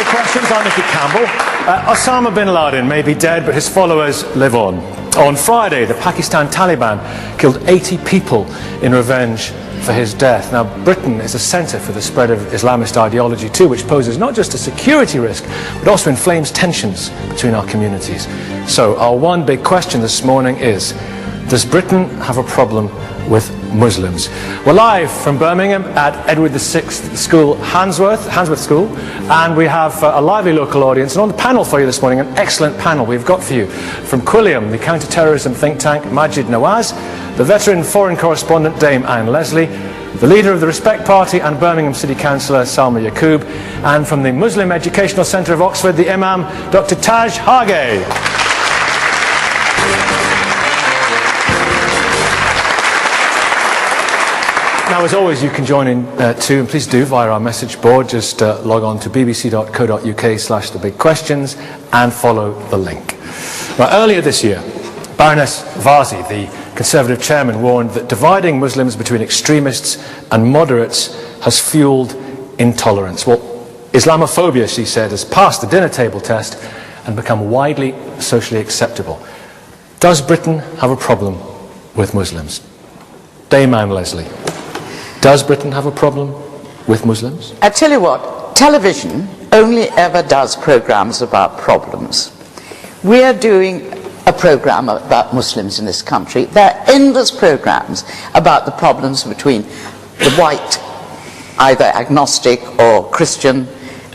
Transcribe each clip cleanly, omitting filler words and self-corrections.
Big Questions. I'm Nicky Campbell. Osama bin Laden may be dead, but his followers live on. On Friday, the Pakistan Taliban killed 80 people in revenge for his death. Now, Britain is a centre for the spread of Islamist ideology too, which poses not just a security risk, but also inflames tensions between our communities. So, our one big question this morning is, does Britain have a problem with Muslims? We're live from Birmingham at Edward VI School, Handsworth School, and we have a lively local audience. And on the panel for you this morning, an excellent panel we've got for you. From Quilliam, the counter-terrorism think tank, Majid Nawaz, the veteran foreign correspondent, Dame Anne Leslie, the leader of the Respect Party and Birmingham City Councillor, Salma Yaqub, and from the Muslim Educational Centre of Oxford, the Imam, Dr. Taj Hage. Now, as always, you can join in too, and please do via our message board. Just log on to bbc.co.uk/thebigquestions and follow the link. Now, earlier this year, Baroness Vazi, the Conservative chairman, warned that dividing Muslims between extremists and moderates has fueled intolerance. Well, Islamophobia, she said, has passed the dinner table test and become widely socially acceptable. Does Britain have a problem with Muslims? Dame Anne Leslie. Does Britain have a problem with Muslims? I tell you what, television only ever does programs about problems. We are doing a program about Muslims in this country. There are endless programs about the problems between the white, either agnostic or Christian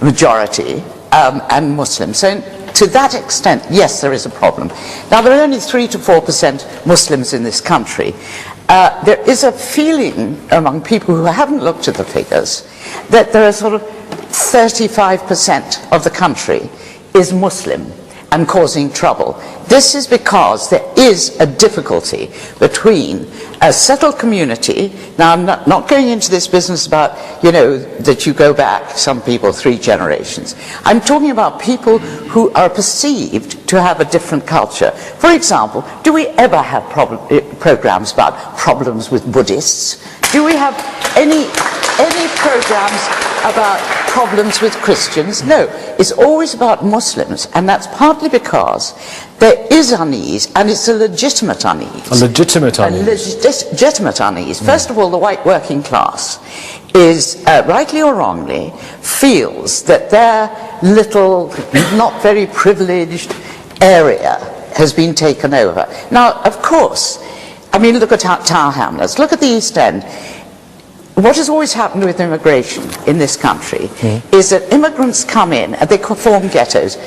majority, and Muslims. So to that extent, yes, there is a problem. Now, there are only 3 to 4% Muslims in this country. There is a feeling among people who haven't looked at the figures that there are sort of 35% of the country is Muslim and causing trouble. This is because there is a difficulty between a settled community. Now, I'm not going into this business about, that you go back, some people, 3 generations. I'm talking about people who are perceived to have a different culture. For example, do we ever have programs about problems with Buddhists? Do we have any programs about problems with Christians? No, it's always about Muslims, and that's partly because there is unease, and it's a legitimate unease. A legitimate unease? A legitimate unease. First of all, the white working class is, rightly or wrongly, feels that their little, not very privileged area has been taken over. Now, of course, look at Tower Hamlets, look at the East End. What has always happened with immigration in this country is that immigrants come in and they form ghettos.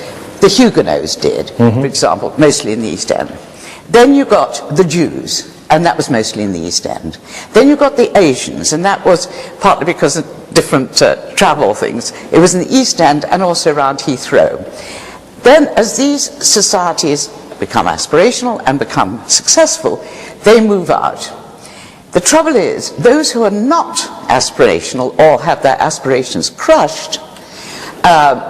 The Huguenots did, for example, mostly in the East End. Then you got the Jews, and that was mostly in the East End. Then you got the Asians, and that was partly because of different travel things. It was in the East End and also around Heathrow. Then as these societies become aspirational and become successful, they move out. The trouble is, those who are not aspirational or have their aspirations crushed,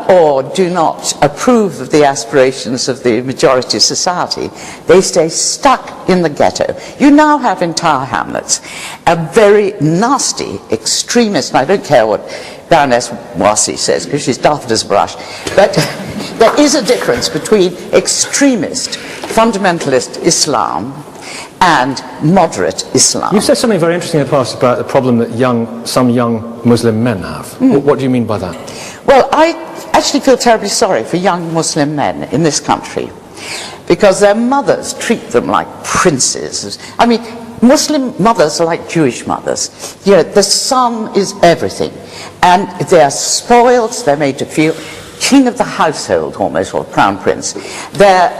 or do not approve of the aspirations of the majority of society, they stay stuck in the ghetto. You now have in Tower Hamlets a very nasty extremist, and I don't care what Baroness Vazi says, because she's daft as a brush, but there is a difference between extremist, fundamentalist Islam and moderate Islam. You've said something very interesting in the past about the problem that some young Muslim men have. What do you mean by that? Well, I actually feel terribly sorry for young Muslim men in this country because their mothers treat them like princes. Muslim mothers are like Jewish mothers. The son is everything, and they're spoiled, they're made to feel king of the household almost, or crown prince. Their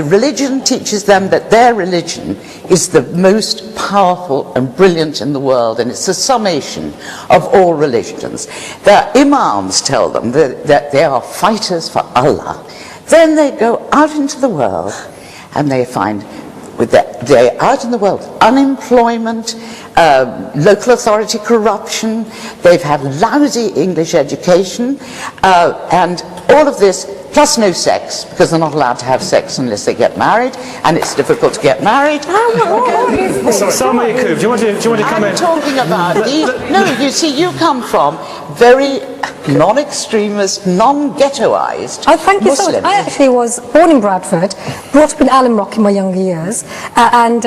religion teaches them that their religion is the most powerful and brilliant in the world, and it's the summation of all religions. Their imams tell them that they are fighters for Allah. Then they go out into the world and they find they're out in the world, unemployment, local authority corruption, they've had lousy English education, and all of this, plus no sex, because they're not allowed to have sex unless they get married, and it's difficult to get married. Salma Yaqub, do you want to come in? I'm talking about no, you see, you come from very non-extremist, non-ghettoized Oh, thank you so Muslims. much. I actually was born in Bradford, brought up in Alum Rock in my younger years, and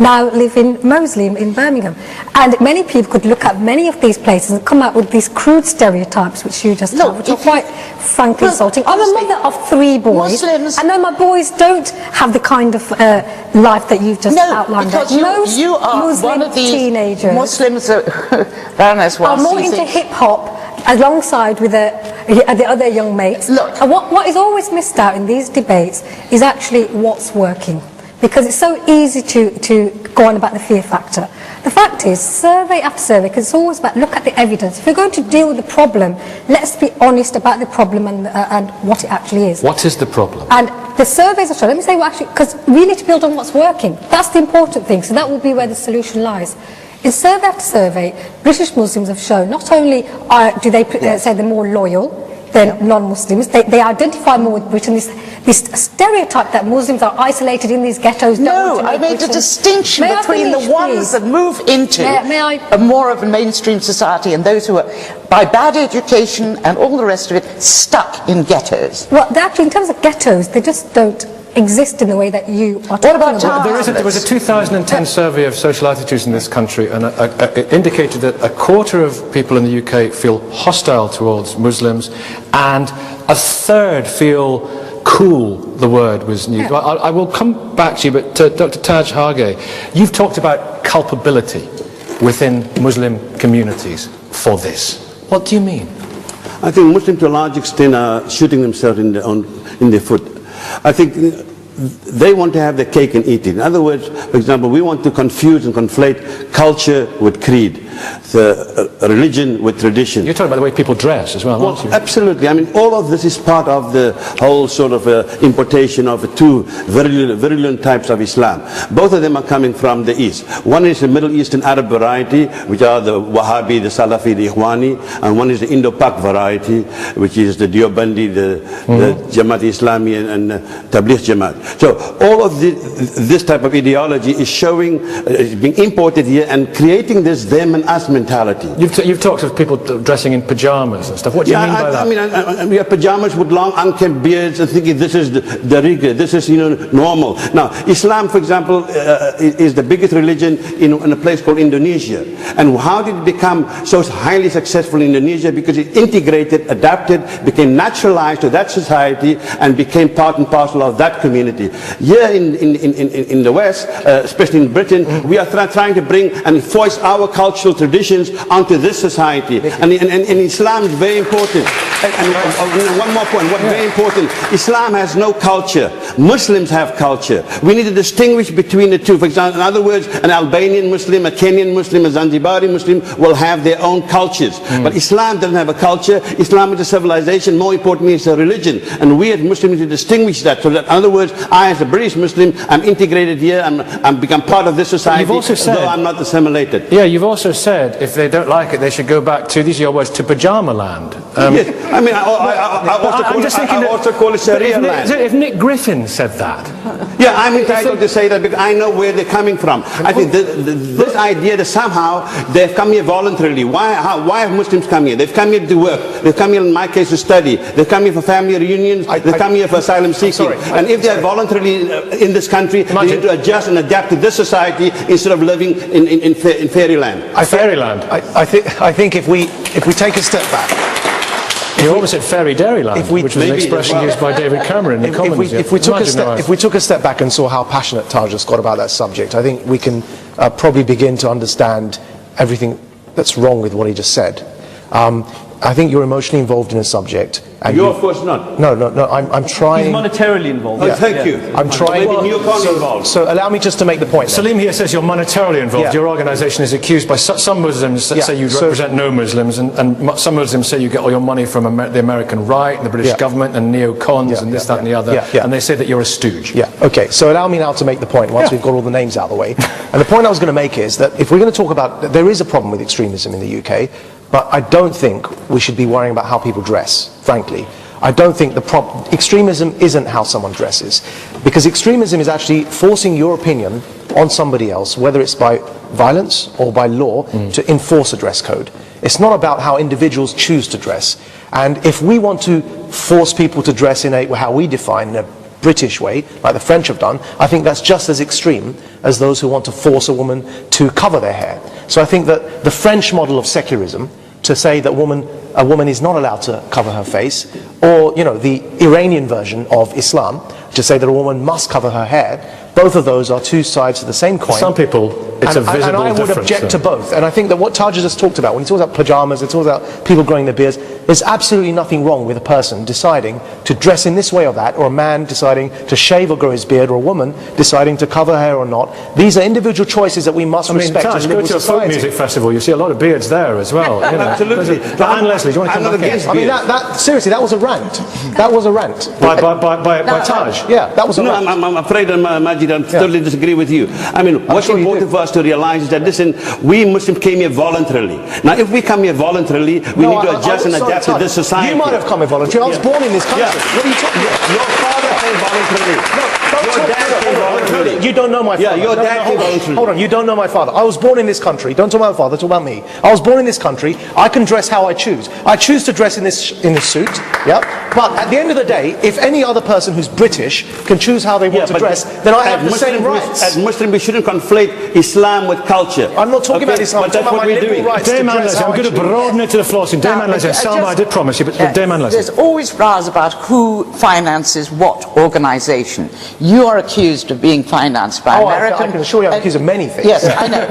now live in Moseley in Birmingham. And many people could look at many of these places and come out with these crude stereotypes which you just have, which are quite frankly insulting. I'm a honestly, mother of 3 boys, Muslims- and no, my boys don't have the kind of life that you've just outlined. because Most you are Muslim one of these teenagers Muslims, Baroness are Walsh, more you into think- hip-hop alongside with the other young mates. Look. And what is always missed out in these debates is actually what's working. Because it's so easy to go on about the fear factor. The fact is, survey after survey, because it's always about look at the evidence. If you're going to deal with the problem, let's be honest about the problem and what it actually is. What is the problem? And the surveys are showing, let me say what actually, because we need to build on what's working. That's the important thing, so that will be where the solution lies. In survey after survey, British Muslims have shown not only do they say they're more loyal than non-Muslims, they identify more with Britain. This stereotype that Muslims are isolated in these ghettos. No, I made a distinction between the ones that move into a more of a mainstream society and those who are, by bad education and all the rest of it, stuck in ghettos. Well, actually, in terms of ghettos, they just don't exist in the way that you are talking about about. There was a 2010 survey of social attitudes in this country, and it indicated that a quarter of people in the UK feel hostile towards Muslims, and a third feel cool the word was used. Yeah. Well, I will come back to you, but Dr. Taj Hage, you've talked about culpability within Muslim communities for this. What do you mean? I think Muslims to a large extent are shooting themselves in their foot. I think they want to have their cake and eat it. In other words, for example, we want to confuse and conflate culture with creed, religion with tradition. You're talking about the way people dress as well, aren't you? Absolutely. I mean, all of this is part of the whole sort of importation of 2 virulent types of Islam. Both of them are coming from the East. One is the Middle Eastern Arab variety, which are the Wahhabi, the Salafi, the Ikhwani, and one is the Indo-Pak variety, which is the Deobandi, the Jamaat Islami and Tabligh Jamaat. So all of this type of ideology is showing, being imported here and creating this them and us mentality. You've talked of people dressing in pajamas and stuff. What do you mean by that? I mean, we have pajamas with long unkempt beards and thinking this is the rigor, this is normal. Now, Islam, for example, is the biggest religion in a place called Indonesia. And how did it become so highly successful in Indonesia? Because it integrated, adapted, became naturalized to that society and became part and parcel of that community. Here in the West, especially in Britain, we are trying to bring and voice our cultural traditions onto this society. And Islam is very important. And one more point, what's very important, Islam has no culture. Muslims have culture. We need to distinguish between the two. For example, in other words, an Albanian Muslim, a Kenyan Muslim, a Zanzibari Muslim will have their own cultures. But Islam doesn't have a culture. Islam is a civilization. More importantly, it's a religion. And we as Muslims need to distinguish that. So that, in other words, I as a British Muslim, I'm integrated here, I'm become part of this society, though I'm not assimilated. Yeah, you've also said if they don't like it, they should go back to, these are your words, to pajama land. Yes, I mean, I also call it Sharia land. If Nick Griffin said that. Yeah, I'm entitled to say that because I know where they're coming from. I think this idea that somehow they've come here voluntarily. Why have Muslims come here? They've come here to work. They've come here, in my case, to study. They've come here for family reunions. They've come here for asylum seeking. And if they're voluntarily in this country, they need to adjust and adapt to this society instead of living in fairyland. Fairyland. I think if we take a step back. You almost said fairy dairyland, which was an expression used by David Cameron in the Commons. If we took a step back and saw how passionate Taj has got about that subject, I think we can probably begin to understand everything that's wrong with what he just said. I think you're emotionally involved in a subject. And you're of course not. No, I'm trying. He's monetarily involved. Oh, thank you. I'm trying. So allow me just to make the point. Salim here says you're monetarily involved. Yeah. Your organisation is accused by some Muslims say you represent no Muslims, and some Muslims say you get all your money from the American right, and the British government, and neocons, and this, that, and the other. And they say that you're a stooge. Yeah. Okay. So allow me now to make the point once we've got all the names out of the way. And the point I was going to make is that if we're going to talk about, there is a problem with extremism in the UK, but I don't think we should be worrying about how people dress, frankly. I don't think extremism isn't how someone dresses, because extremism is actually forcing your opinion on somebody else, whether it's by violence or by law, to enforce a dress code. It's not about how individuals choose to dress. And if we want to force people to dress in how we define, in a British way, like the French have done, I think that's just as extreme as those who want to force a woman to cover their hair. So I think that the French model of secularism, to say that a woman is not allowed to cover her face, or the Iranian version of Islam, to say that a woman must cover her hair, both of those are two sides of the same coin. Some people, it's a visible difference. And I would object to both. And I think that what Taj has just talked about, when he talks about pajamas, he talks about people growing their beards, there's absolutely nothing wrong with a person deciding to dress in this way or that, or a man deciding to shave or grow his beard, or a woman deciding to cover her hair or not. These are individual choices that we must respect Taj, as go liberal to a folk society. music festival, you see a lot of beards there as well. Absolutely. But Anne Leslie, do you want to come back in? I mean, seriously, that was a rant. That was a rant. By Taj? Yeah, that was a rant. I'm afraid, Majid, I totally disagree with you. I mean, what's sure you important do. for us to realize is that, listen, we Muslims came here voluntarily. Now, if we come here voluntarily, we need to adjust and adapt to this society. You might have come here voluntarily. I was born in this country. Yeah. What are you talking about? Your father came voluntarily. Your dad came voluntarily. You don't know my father. Yeah, your dad came voluntarily. Hold on, you don't know my father. I was born in this country. Don't talk about my father, talk about me. I was born in this country. I can dress how I choose. I choose to dress in this suit. Yep. But at the end of the day, if any other person who's British can choose how they want to dress, then I have the same rights. As Muslims, we shouldn't conflate Islam with culture. I'm not talking about Islam. I'm talking about my liberal rights to Dame Anne dress Leslie, how I'm I going to choose. broaden it to the floor. Dame Anne Leslie, Salma, I did promise you, but Dame Anne Leslie. There's always rows about who finances what organisation. You are accused of being financed by American... I can assure you I'm accused of many things. Yes, I know.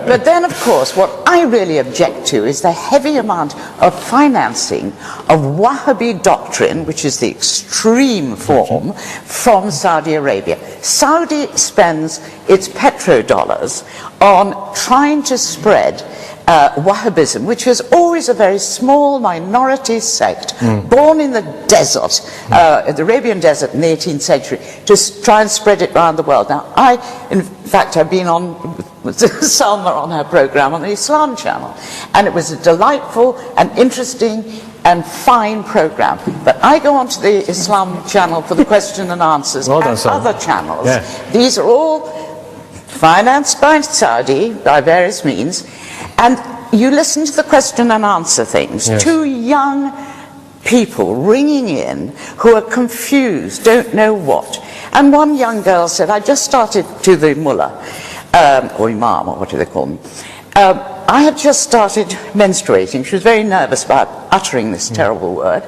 But then, of course, what I really object to is the heavy amount of financing of Wahhabi doctrine, which is the extreme form, from Saudi Arabia. Saudi spends its petrodollars on trying to spread Wahhabism, which was always a very small minority sect, born in the desert, the Arabian desert in the 18th century, to try and spread it around the world. Now, in fact, I've been on with Salma on her program on the Islam Channel, and it was a delightful and interesting and fine program. But I go onto the Islam Channel for the question and answers Well done, and Salma. other channels. Yeah. These are all financed by Saudi by various means, and you listen to the question and answer things. Yes. Two young people ringing in who are confused, don't know what. And one young girl said, I just started to the mullah, or imam, or what do they call them. I had just started menstruating. She was very nervous about uttering this terrible word.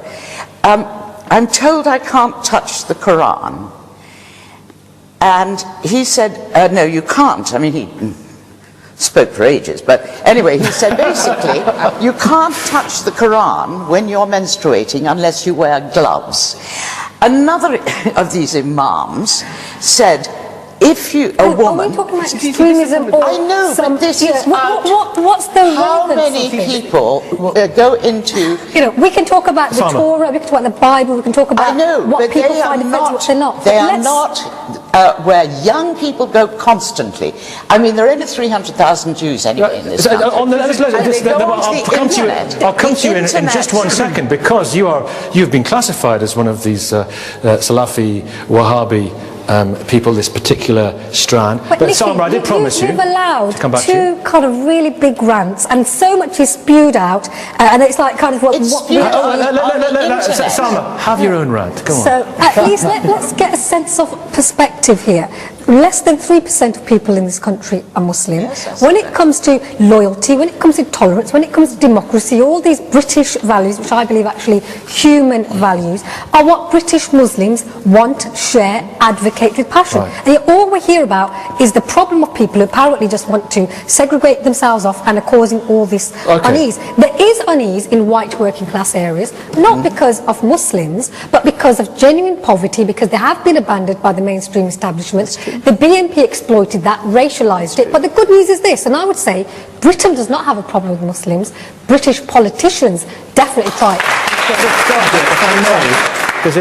I'm told I can't touch the Quran. And he said, no, you can't. I mean, he spoke for ages, but anyway, he said basically, you can't touch the Quran when you're menstruating unless you wear gloves. Another of these imams said, if you, a woman... Are we talking about extremism or I know, but this is what's the how relevance many of it? people go into... We can talk about the Torah, we can talk about the Bible, we can talk about I know, what but people they are find offensive, what they're not. They But are not where young people go constantly. I mean, there are only 300,000 Jews anyway in this country. I'll come to you in just 1 second, because you've been classified as one of these Salafi, Wahhabi people, this particular strand. But Nicky, Salma, I did promise you've allowed to come back to you. two kind of really big rants, and so much is spewed out, and it's like kind of what... Salma, have your own rant. Go on. So at least let's get a sense of perspective here. Less than 3% of people in this country are Muslim. Yes, when it comes to loyalty, when it comes to tolerance, when it comes to democracy, all these British values, which I believe actually human values, are what British Muslims want, share, advocate with passion. Right. And all we hear about is the problem of people who apparently just want to segregate themselves off and are causing all this unease. There is unease in white working class areas, not because of Muslims, but because of genuine poverty, because they have been abandoned by the mainstream establishment. The BNP exploited that, racialised it. But the good news is this, and I would say Britain does not have a problem with Muslims. British politicians definitely try. If I may, because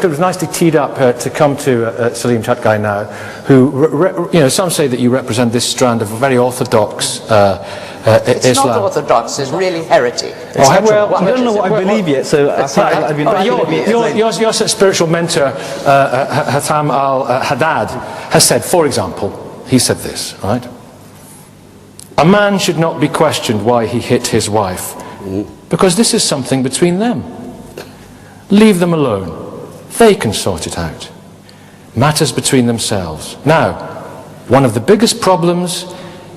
it was nicely teed up to come to Salim Chatgai now, who, some say that you represent this strand of a very orthodox It's Islam. not orthodox, it's really heretic. Well, I don't know what I believe yet, so I think I've been your spiritual mentor, Hatham al-Haddad, has said, for example, he said this, right? A man should not be questioned why he hit his wife, Because this is something between them. Leave them alone. They can sort it out. Matters between themselves. Now, one of the biggest problems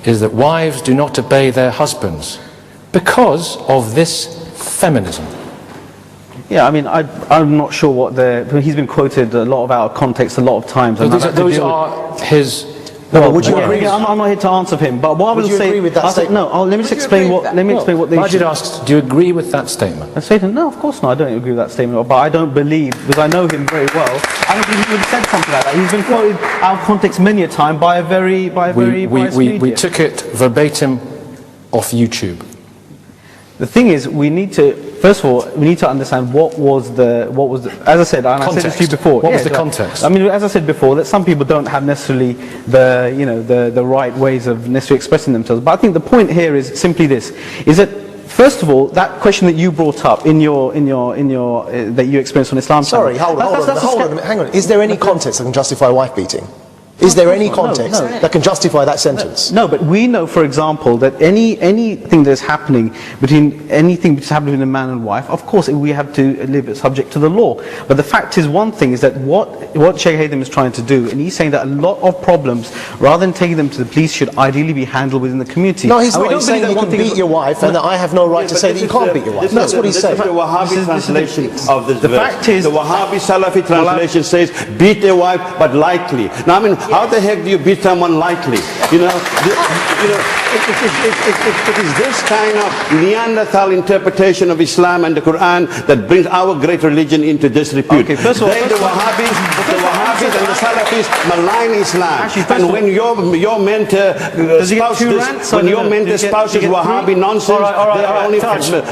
is that wives do not obey their husbands because of this feminism. Yeah, I mean, I'm not sure what he's been quoted a lot of out of context a lot of times. So those are his... No, but would you agree? I'm not here to answer him, but what I will say... agree with that statement? No, let me just explain what... Let me explain what the I issue... did ask, do you agree with that statement? A statement? No, of course not. I don't agree with that statement. But I don't believe, because I know him very well, I don't think he would have said something like that. He's been quoted out of context many a time by a very biased media. We took it verbatim off YouTube. The thing is, we need to, first of all, we need to understand what was the, as I said, and I said this to you before. What was the context? I mean, as I said before, that some people don't have necessarily the right ways of necessarily expressing themselves. But I think the point here is simply this, is that first of all, that question that you brought up in your that you experienced on Islam. Sorry, hold on, hang on. Is there any context that can justify wife beating? Is there any context that can justify that sentence? No, but we know, for example, that anything that's happening between a man and wife, of course, we have to live subject to the law. But the fact is, one thing is that what Sheikh Haytham is trying to do, and he's saying that a lot of problems, rather than taking them to the police, should ideally be handled within the community. No, he's not. He's saying that you can beat your wife, and that I have no right to say that you can't beat your wife. That's what he's saying. The Wahhabi translation of this the verse. fact is, the Wahhabi Salafi translation says, beat a wife, but lightly. Now, I mean, how the heck do you beat someone lightly? It is this kind of Neanderthal interpretation of Islam and the Quran that brings our great religion into disrepute. Okay, first of all, the Wahhabis and the Salafis malign Islam. And when your mentor spouses Wahhabi nonsense, they're only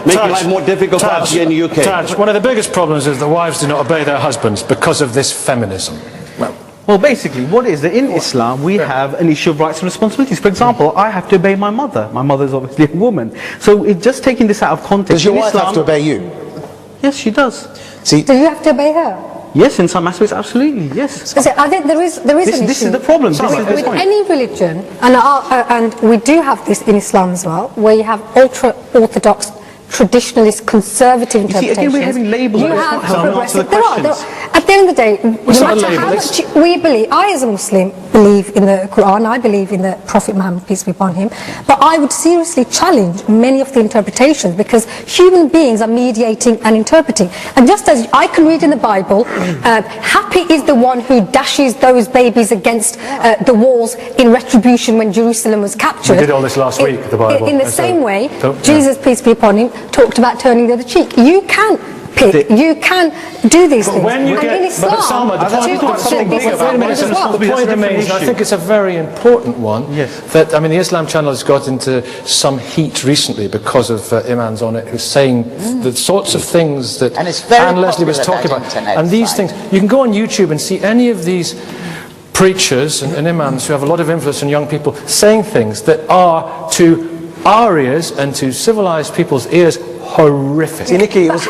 making life more difficult for us here in the UK. Taj, one of the biggest problems is that wives do not obey their husbands because of this feminism. Well, basically, what is that in Islam we have an issue of rights and responsibilities. For example, I have to obey my mother. My mother is obviously a woman. So just taking this out of context. Does your wife have to obey you? Yes, she does. See, Do you have to obey her? Yes, in some aspects, absolutely. Yes. I think there is an issue. This is the problem. With any religion, and we do have this in Islam as well, where you have ultra-orthodox, traditionalist, conservative interpretations. Again, we're having labels. You have progressive. At the end of the day, no matter how much we believe, I as a Muslim believe in the Quran, I believe in the Prophet Muhammad, peace be upon him, but I would seriously challenge many of the interpretations because human beings are mediating and interpreting. And just as I can read in the Bible, happy is the one who dashes those babies against the walls in retribution when Jerusalem was captured. We did all this last week, the Bible. In the same way, Jesus, peace be upon him, talked about turning the other cheek. You can pick, you can do these things. When you in Islam, the point remains, I think it's a very important one, that, I mean, the Islam Channel has got into some heat recently because of Imams on it who's saying the sorts of things that Anne Leslie was talking about. And these things, you can go on YouTube and see any of these preachers and imams who have a lot of influence on young people saying things that are to our ears and to civilized people's ears horrific. See, Nikki, it was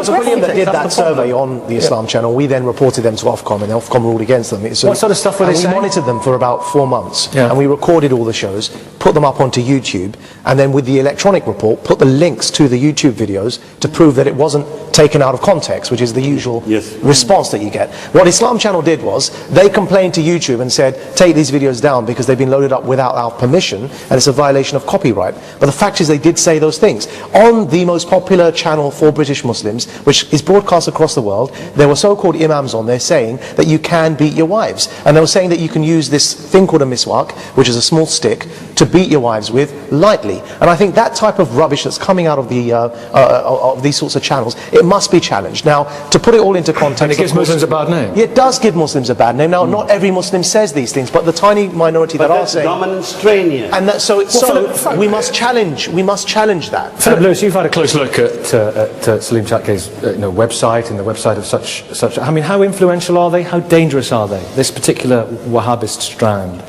William that did that survey on the Islam Channel. We then reported them to Ofcom, and Ofcom ruled against them. What sort of stuff were they saying? We monitored them for about 4 months, and we recorded all the shows, put them up onto YouTube, and then with the electronic report, put the links to the YouTube videos to prove that it wasn't taken out of context, which is the usual response that you get. What Islam Channel did was, they complained to YouTube and said, take these videos down because they've been loaded up without our permission, and it's a violation of copyright. But the fact is they did say those things. On the most popular channel for British Muslims, which is broadcast across the world, there were so-called imams on there saying that you can beat your wives. And they were saying that you can use this thing called a miswak, which is a small stick, to beat your wives with lightly. And I think that type of rubbish that's coming out of these sorts of channels, it must be challenged. Now, to put it all into context... And it gives Muslims a bad name. It does give Muslims a bad name. Now, not every Muslim says these things, but the tiny minority that are saying... dominant strain here. And that, we must challenge that. Philip Lewis, you've had a close look at Salim Chatkey's website and the website of such. I mean, how influential are they? How dangerous are they? This particular Wahhabist strand.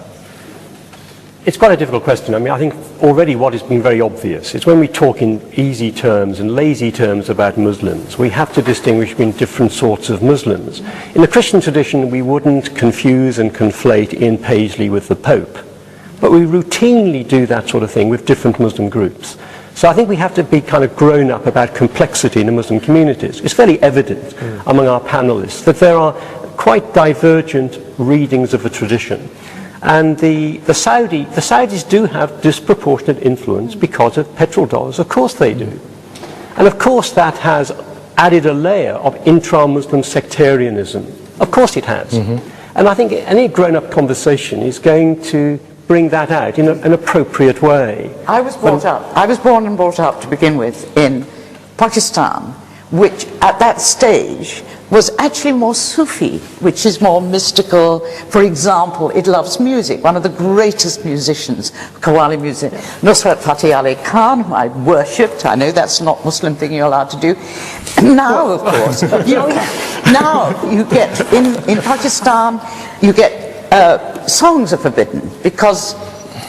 It's quite a difficult question. I mean, I think already what has been very obvious is when we talk in easy terms and lazy terms about Muslims, we have to distinguish between different sorts of Muslims. In the Christian tradition, we wouldn't confuse and conflate Ian Paisley with the Pope, but we routinely do that sort of thing with different Muslim groups. So I think we have to be kind of grown up about complexity in the Muslim communities. It's fairly evident among our panelists that there are quite divergent readings of the tradition. And the Saudis do have disproportionate influence because of petrodollars. Of course they do. And of course that has added a layer of intra-Muslim sectarianism. Of course it has. And I think any grown-up conversation is going to bring that out in an appropriate way. I was born and brought up to begin with in Pakistan, which at that stage was actually more Sufi, which is more mystical. For example, it loves music. One of the greatest musicians, Qawwali music, Nusrat Fateh Ali Khan, whom I worshipped. I know that's not a Muslim thing you're allowed to do. Now, of course, now you get, in Pakistan, you get songs are forbidden because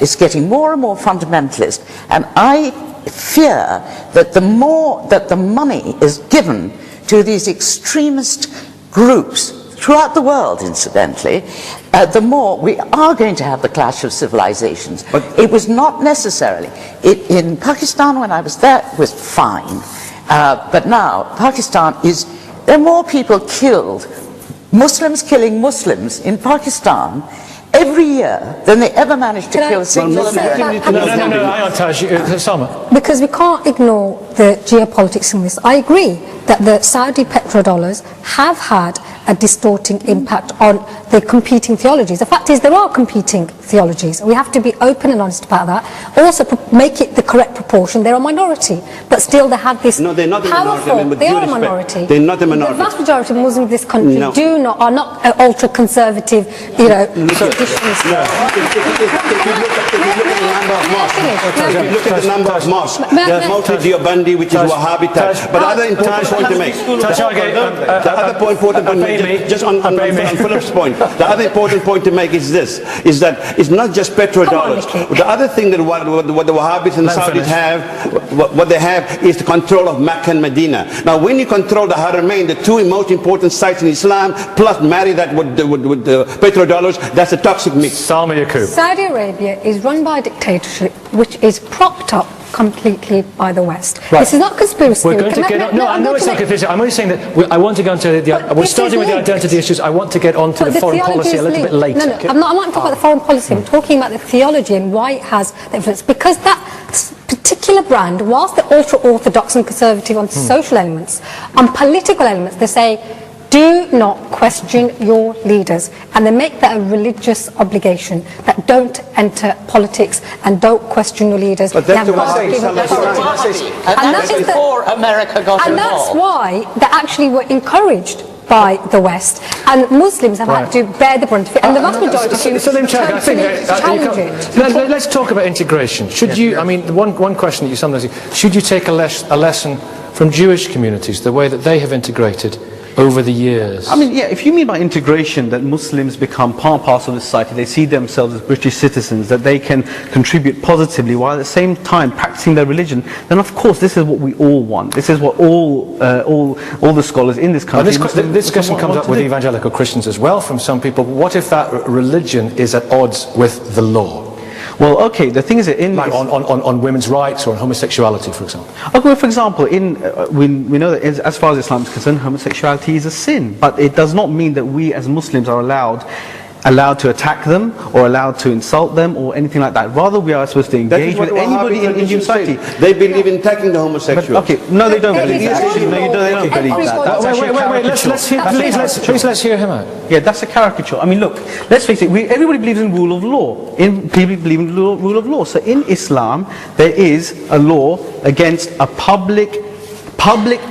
it's getting more and more fundamentalist. And I fear that the more that the money is given to these extremist groups throughout the world, incidentally, the more we are going to have the clash of civilizations. But it was not necessarily. In Pakistan, when I was there, it was fine. But now, Pakistan is, there are more people killed, Muslims killing Muslims in Pakistan every year than they ever managed to kill a single American. No, hang on, Taj. Salma. Because we can't ignore the geopolitics in this. I agree that the Saudi petrodollars have had a distorting impact on the competing theologies. The fact is there are competing theologies. We have to be open and honest about that. Also make it the correct proportion. They're a minority, but still they have this No, they're not a minority. powerful... I mean, with they due are a respect, minority. they're not a minority. The vast majority of Muslims in this country No. are not ultra-conservative, you know, traditions. If you look at the number of mosques, there's mostly Deobandi, which is Wahhabi type. But other important point to make. The other important point to make, just on Philip's point, the other important point to make is this, is that it's not just petrodollars. The other thing that what the Wahhabis and the Saudis have, what they have is the control of Mecca and Medina. Now when you control the Haramain, the two most important sites in Islam, plus marry that with the petrodollars, that's a toxic mix. Salma Yaqub. Saudi Arabia is run by a dictatorship which is propped up completely by the West. Right. This is not conspiracy. We're going to get on. No, I know it's not conspiracy. I'm only saying that I want to go into we're starting with the identity issues. I want to get on to the foreign policy a little bit later. No, I'm not talking about the foreign policy. I'm talking about the theology and why it has the influence. Because that particular brand, whilst they're ultra-orthodox and conservative on social elements, on political elements, they say, do not question your leaders, and they make that a religious obligation, that don't enter politics and don't question your leaders. But that's And that is before America got involved. And that's why they actually were encouraged by the West, and Muslims have had to bear the brunt of it, and the vast majority challenge it. Let's talk about integration. Should you, I mean, one question that you sometimes see, should you take a lesson from Jewish communities, the way that they have integrated over the years? I mean, yeah, if you mean by integration that Muslims become part and parcel of the society, they see themselves as British citizens, that they can contribute positively while at the same time practicing their religion, then of course this is what we all want. This is what all the scholars in this country... This question comes up with evangelical Christians as well from some people. What if that religion is at odds with the law? Well, okay, the thing is that in... Like on women's rights or on homosexuality, for example. Okay, well, for example, we know that as far as Islam is concerned, homosexuality is a sin. But it does not mean that we as Muslims are allowed to attack them or allowed to insult them or anything like that. Rather, we are supposed to engage with anybody in society. They believe in attacking the homosexuals. Okay, no, they don't believe that. Actually, no, they don't believe that. That's actually a caricature. Let's hear him out. Yeah, that's a caricature. I mean, look, let's face it, everybody believes in rule of law. People believe in rule of law. So in Islam, there is a law against a public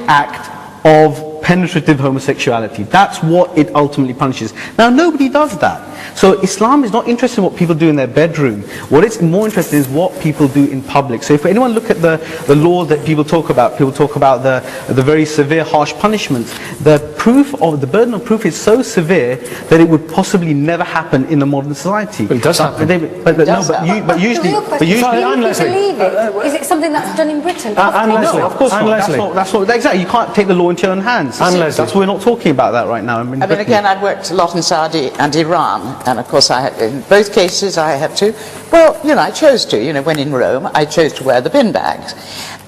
act of penetrative homosexuality. That's what it ultimately punishes. Now, nobody does that. So Islam is not interested in what people do in their bedroom. What it's more interested in is what people do in public. So if anyone look at the law that people talk about the very severe, harsh punishments. The burden of proof is so severe that it would possibly never happen in a modern society. But it does happen. But usually, is it something that's done in Britain? And Leslie, no, of course not. That's not exactly. You can't take the law into your own hands. hands. And Leslie. We're not talking about that right now. I mean, again, I've worked a lot in Saudi and Iran, and of course, in both cases, I had to. Well, you know, I chose to. You know, when in Rome, I chose to wear the bin bags,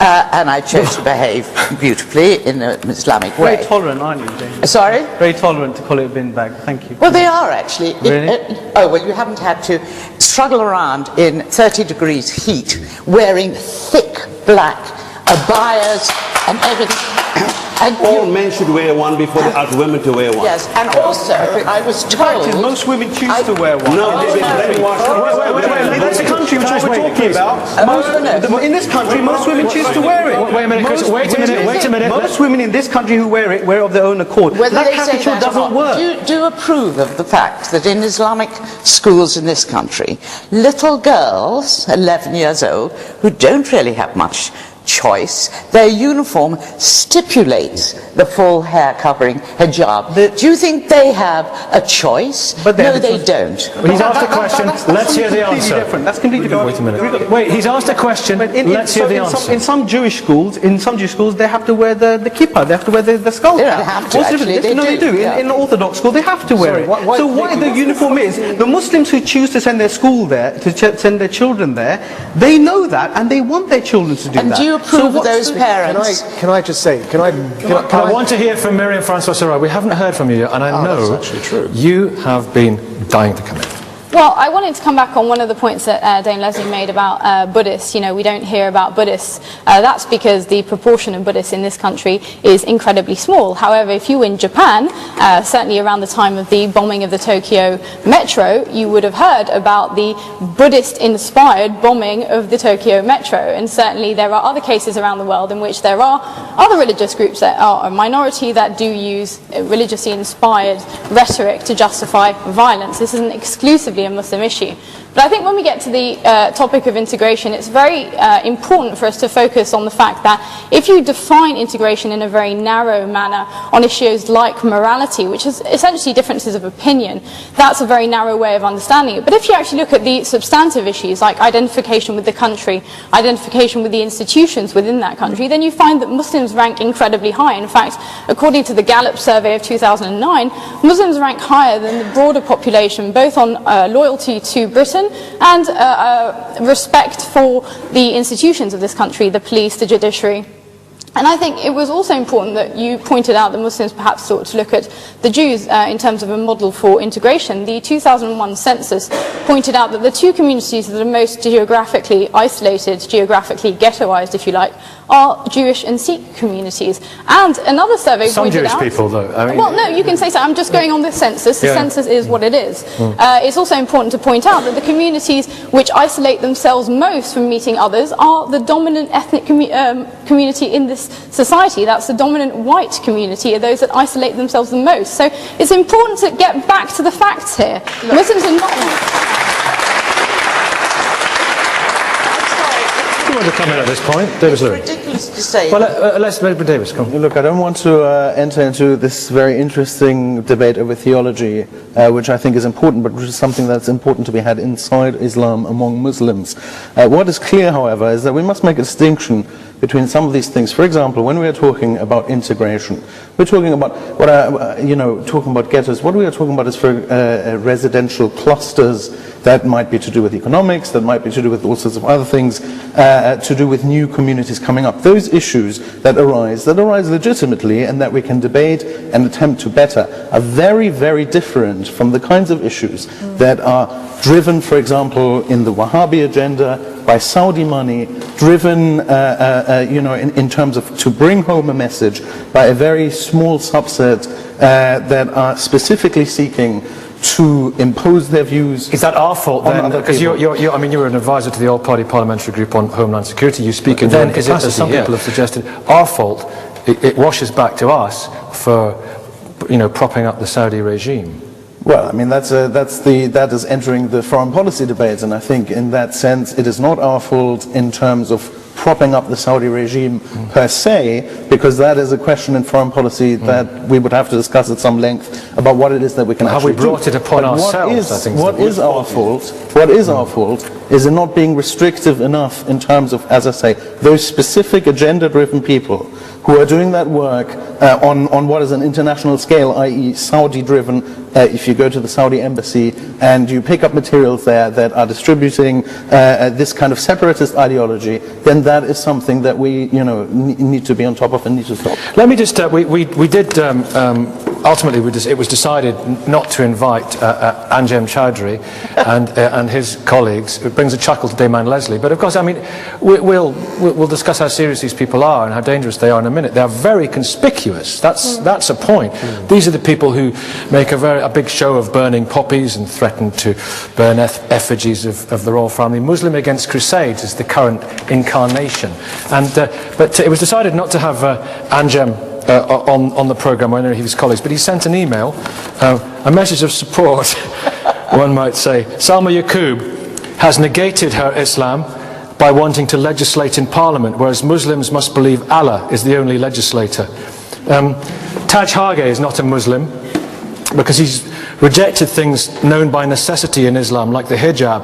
and I chose to behave beautifully in an Islamic way. Very tolerant, aren't you, Jane? Sorry? Very tolerant to call it a bin bag. Thank you. Well, they are actually. Really? Oh, well, you haven't had to struggle around in 30 degrees heat wearing thick black abayas and everything. And All men should wear one before they ask women to wear one. Yes, and also I was told... Most women choose to wear one. No, in this country, which we're talking about, in this country, most women choose to wear it. Wait a minute, Chris, wait a minute. Most women in this country who wear it, wear of their own accord. Whether that they say capital that or doesn't not, work. do you approve of the fact that in Islamic schools in this country, little girls, 11 years old, who don't really have much choice, their uniform stipulates the full hair covering hijab. Do you think they have a choice? But no, they don't. Well, he's asked a question. Let's hear the answer. That's completely different. Wait a minute. Wait, he's asked a question. Let's hear the answer. In some Jewish schools, they have to wear the kippah. They have to wear the skull They cap. don't have to, What's the actually, difference? they No, they do, do. yeah. In the Orthodox school, they have to wear it. So why the uniform is, the Muslims who choose to send their school there, to send their children there, they know that and they want their children to do And that. do you approve of those parents? Can I just say, I want to hear from Miriam Francois Sarrail. We haven't heard from you yet, and I know that's actually true. you have been dying to come in. Well, I wanted to come back on one of the points that Dame Leslie made about Buddhists. You know, we don't hear about Buddhists. That's because the proportion of Buddhists in this country is incredibly small. However, if you were in Japan, certainly around the time of the bombing of the Tokyo metro, you would have heard about the Buddhist-inspired bombing of the Tokyo metro. And certainly there are other cases around the world in which there are other religious groups that are a minority that do use religiously inspired rhetoric to justify violence. This isn't exclusively a Muslim issue. But I think when we get to the topic of integration, it's very important for us to focus on the fact that if you define integration in a very narrow manner on issues like morality, which is essentially differences of opinion, that's a very narrow way of understanding it. But if you actually look at the substantive issues like identification with the country, identification with the institutions within that country, then you find that Muslims rank incredibly high. In fact, according to the Gallup survey of 2009, Muslims rank higher than the broader population, both on loyalty to Britain and respect for the institutions of this country, the police, the judiciary. And I think it was also important that you pointed out that Muslims perhaps sought to look at the Jews in terms of a model for integration. The 2001 census pointed out that the two communities that are most geographically isolated, geographically ghettoized, if you like, are Jewish and Sikh communities. And another survey Some pointed Jewish out... people, though. I mean, well, no, you can say so. I'm just going on the census. The census is what it is. It's also important to point out that the communities which isolate themselves most from meeting others are the dominant ethnic community in this society. That's the dominant white community, are those that isolate themselves the most. So it's important to get back to the facts here. Muslims are not... you want to come in at this point? Davis Lewis. It's ridiculous to say... Well, let's Davis, come. Look, I don't want to enter into this very interesting debate over theology, which I think is important, but which is something that's important to be had inside Islam among Muslims. What is clear, however, is that we must make a distinction between some of these things. For example, when we are talking about integration, we're talking about talking about ghettos. What we are talking about is for residential clusters that might be to do with economics, that might be to do with all sorts of other things, to do with new communities coming up. Those issues that arise legitimately and that we can debate and attempt to better are very, very different from the kinds of issues that are driven, for example, in the Wahhabi agenda by Saudi money, driven, in terms of to bring home a message by a very small subset that are specifically seeking to impose their views. Is that our fault then? Because you're an advisor to the All-Party Parliamentary Group on Homeland Security. You speak in your own capacity. Some people have suggested our fault. It washes back to us for, propping up the Saudi regime. Well, I mean, that is entering the foreign policy debates, and I think in that sense it is not our fault in terms of propping up the Saudi regime per se, because that is a question in foreign policy that we would have to discuss at some length about what it is that we can Have we actually do. brought it upon But ourselves, I think, what is our fault is in not being restrictive enough in terms of, as I say, those specific agenda-driven people who are doing that work on what is an international scale, i.e. Saudi-driven. If you go to the Saudi embassy and you pick up materials there that are distributing this kind of separatist ideology, then that is something that we, need to be on top of and need to stop. Let me just, we did, ultimately it was decided not to invite Anjem Choudary and his colleagues. It brings a chuckle to Dayman Leslie, but of course, I mean, we'll discuss how serious these people are and how dangerous they are in a minute. They are very conspicuous. That's a point. These are the people who make a big show of burning poppies and threaten to burn effigies of the royal family. Muslim Against Crusades is the current incarnation. And but it was decided not to have Anjem on the programme or any of his colleagues, but he sent an email, a message of support, one might say. Salma Yaqub has negated her Islam by wanting to legislate in Parliament, whereas Muslims must believe Allah is the only legislator. Taj Hage is not a Muslim because he's rejected things known by necessity in Islam, like the hijab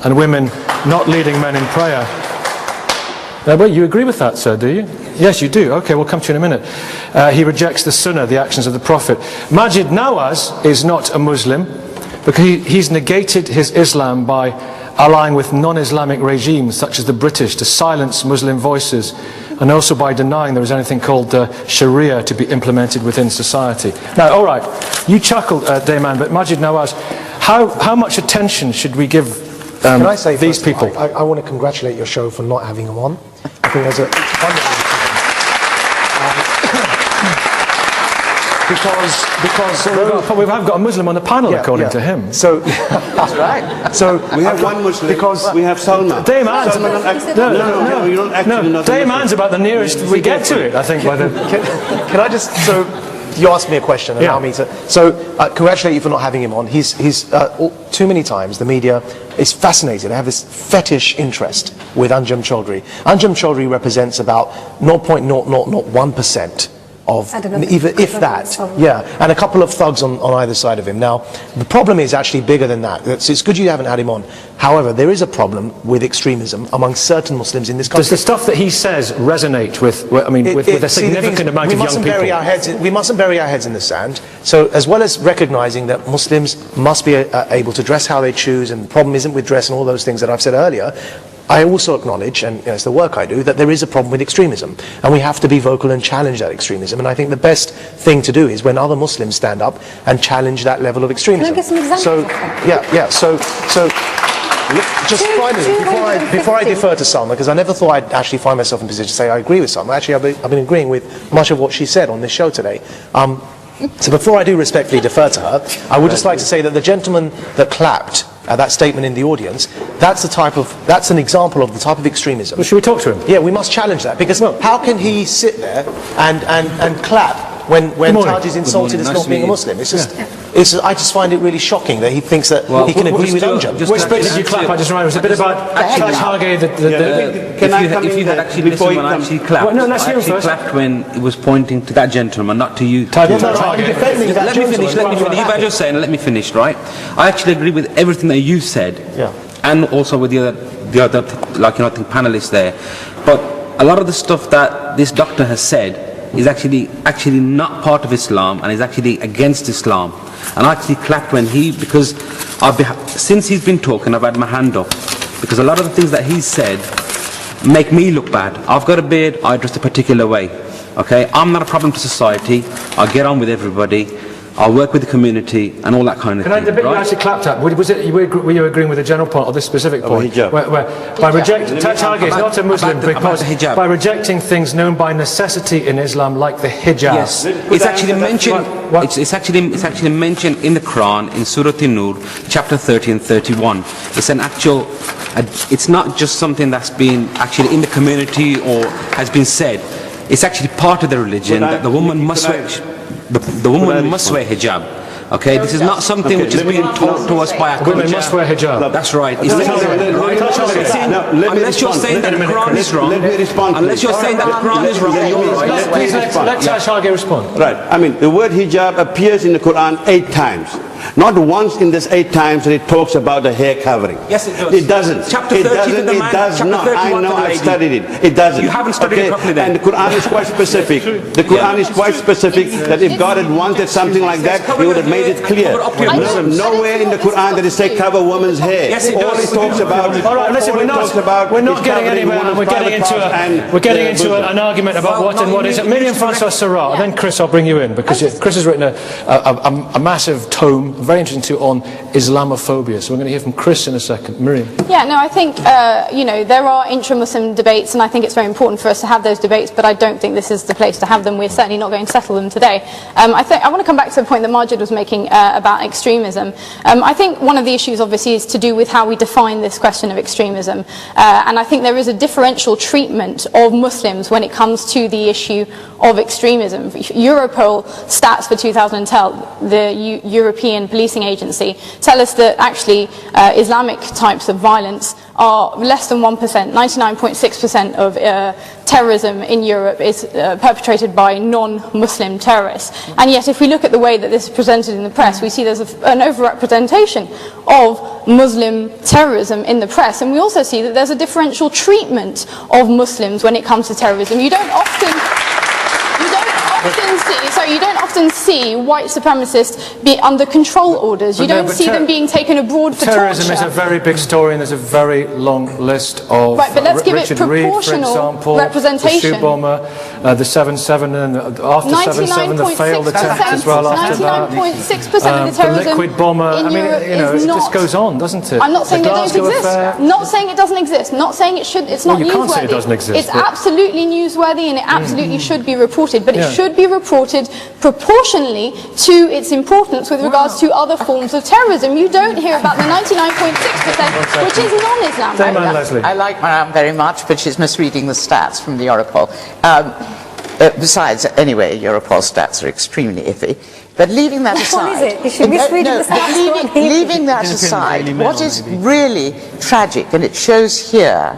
and women not leading men in prayer. Well, you agree with that, sir, do you? Yes, you do. Okay, we'll come to you in a minute. He rejects the Sunnah, the actions of the Prophet. Majid Nawaz is not a Muslim because he's negated his Islam by allying with non-Islamic regimes such as the British to silence Muslim voices, and also by denying there was anything called Sharia to be implemented within society. Now, all right, you chuckled, Dayman, but Majid Nawaz, how much attention should we give Can I say these people? I want to congratulate your show for not having them on. I think there's a wonderful because we have got a Muslim on the panel, according to him. So that's right. So we have one Muslim because we have Salma. Dayman's you don't actually know. Dayman's about the nearest we get to it, I think. Can I just you asked me a question, allow me to. So, congratulate you for not having him on. He's too many times the media is fascinated. They have this fetish interest with Anjem Choudary. Anjem Choudary represents about 0.0001% of, even if that, and a couple of thugs on either side of him. Now, the problem is actually bigger than that. It's good you haven't had him on. However, there is a problem with extremism among certain Muslims in this country. Does the stuff that he says resonate with a significant amount of young people? We mustn't bury our heads in the sand. So, as well as recognizing that Muslims must be able to dress how they choose, and the problem isn't with dress and all those things that I've said earlier, I also acknowledge, and it's the work I do, that there is a problem with extremism, and we have to be vocal and challenge that extremism. And I think the best thing to do is when other Muslims stand up and challenge that level of extremism. Can I get some examples? So just finally, before I defer to Salma, because I never thought I'd actually find myself in a position to say I agree with Salma. Actually, I've been agreeing with much of what she said on this show today. So before I do respectfully defer to her, I would just like to say that the gentleman that clapped that statement in the audience, that's an example of the type of extremism. Well, should we talk to him? Yeah, we must challenge that, because how can he sit there and clap when Taj is insulted as not being a Muslim? It's just, I just find it really shocking that he thinks that he can agree with Anjem. Which bit did you clap? I just remember, it was a bit about Taj Hage. If you had actually listened when I actually clapped, I actually clapped when it was pointing to that gentleman, not to you. Let me finish. If I just say, and let me finish, right? I actually agree with everything that you said, and also with the other, I think panelists there. But a lot of the stuff that this doctor has said is actually not part of Islam, and is actually against Islam. And I actually clapped when because since he's been talking, I've had my hand up, because a lot of the things that he said make me look bad. I've got a beard, I dress a particular way. Okay, I'm not a problem to society. I get on with everybody. I work with the community and all that kind of thing. The bit you actually clapped at, were you agreeing with the general point or this specific point? By rejecting, Taj Hage is not a Muslim because by rejecting things known by necessity in Islam, like the hijab. Yes, it's actually mentioned. It's actually mentioned in the Quran in Surah An-Nur, chapter 30 and 31. It's an actual. It's not just something that's been actually in the community or has been said. It's actually part of the religion that the woman must wear. The woman must wear hijab. Okay, this is not something which is being taught to us by our culture. Women must wear hijab. That's right. Taj Hage Unless you're saying that the Quran is wrong. Let me respond. Unless you're saying that the Quran is wrong, you're right. Please let Shagir respond. Right. I mean, the word hijab appears in the Quran 8 times. Not once in this 8 times that it talks about the hair covering. Yes, it does. It doesn't. Chapter it 30 doesn't. for the It man, does chapter not. 31 I know. for the I've lady. studied it. It doesn't. You haven't studied it properly then. And the Quran is quite specific. The Quran is quite specific that if God had wanted something like that, He would have made it clear. Nowhere in the Quran that it say cover woman's hair. Yes, it all does. it talks about. All right, listen, we're not getting anywhere. We're getting into an argument about what and what isn't. Miriam Francois Sarrat, then Chris, I'll bring you in, because Chris has written a massive tome, very interesting too, on Islamophobia. So we're going to hear from Chris in a second. Miriam. Yeah, no, I think, there are intra-Muslim debates, and I think it's very important for us to have those debates, but I don't think this is the place to have them. We're certainly not going to settle them today. I want to come back to the point that Majid was making about extremism. I think one of the issues, obviously, is to do with how we define this question of extremism. And I think there is a differential treatment of Muslims when it comes to the issue of extremism. Europol stats for 2010, the European Policing Agency, tell us that actually Islamic types of violence are less than 1%. 99.6% of terrorism in Europe is perpetrated by non-Muslim terrorists. And yet, if we look at the way that this is presented in the press, we see there's an overrepresentation of Muslim terrorism in the press. And we also see that there's a differential treatment of Muslims when it comes to terrorism. You don't often see white supremacists be under control orders. You don't see them being taken abroad for terrorism torture. Is a very big story, and there's a very long list of. Right, but let's give Richard it proportional Reed, for example, representation. The shoe bomber, the 7/7, and after 7/7, the failed attempt as well. After that, 99.6% of the terrorism the liquid bomber. in Europe is it not. just goes on, doesn't it? I'm not saying the they don't Glasgow exist. Affair. Not saying it doesn't exist. Not saying it should. It's not you newsworthy. can't say it doesn't exist. It's absolutely newsworthy, and it absolutely should be reported. But it should be reported proportionally to its importance with regards to other forms of terrorism. You don't hear about the 99.6%, which is non-Islam. I like Maram very much, but she's misreading the stats from the Europol. Besides, anyway, Europol stats are extremely iffy. But leaving that aside, what is it? Is she misreading the stats? Leaving that aside, what is really tragic, and it shows here,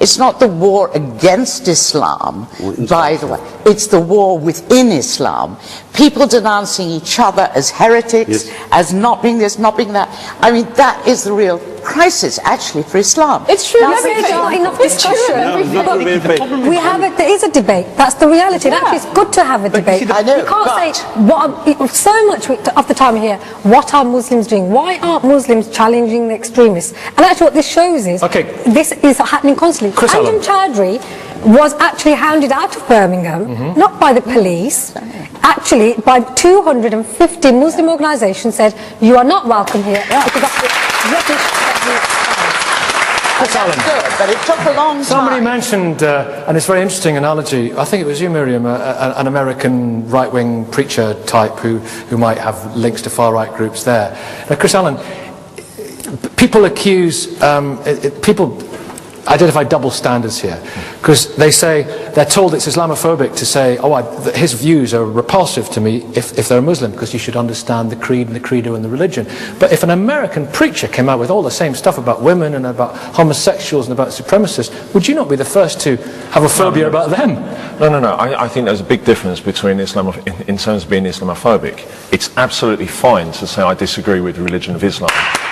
it's not the war against Islam, by the way. It's the war within Islam. People denouncing each other as heretics, as not being this, not being that. I mean, that is the real crisis, actually, for Islam. It's true. That's enough discussion. We have it. There is a debate. That's the reality. And actually, it's good to have a debate. I know, you can't say so much of the time here. What are Muslims doing? Why aren't Muslims challenging the extremists? And actually, what this shows is this is happening constantly. Anjem Choudhury was actually hounded out of Birmingham, not by the police, actually by 250 Muslim organisations said, you are not welcome here because of the rubbish That's good, but it took a long time. Somebody mentioned, and it's a very interesting analogy, I think it was you, Miriam, an American right-wing preacher type who might have links to far-right groups there. Now, Chris Allen, people accuse, people identify double standards here, because they're told it's Islamophobic to say, his views are repulsive to me if they're a Muslim, because you should understand the creed and the credo and the religion. But if an American preacher came out with all the same stuff about women and about homosexuals and about supremacists, would you not be the first to have a phobia about them? No. I think there's a big difference between Islam in terms of being Islamophobic. It's absolutely fine to say I disagree with the religion of Islam.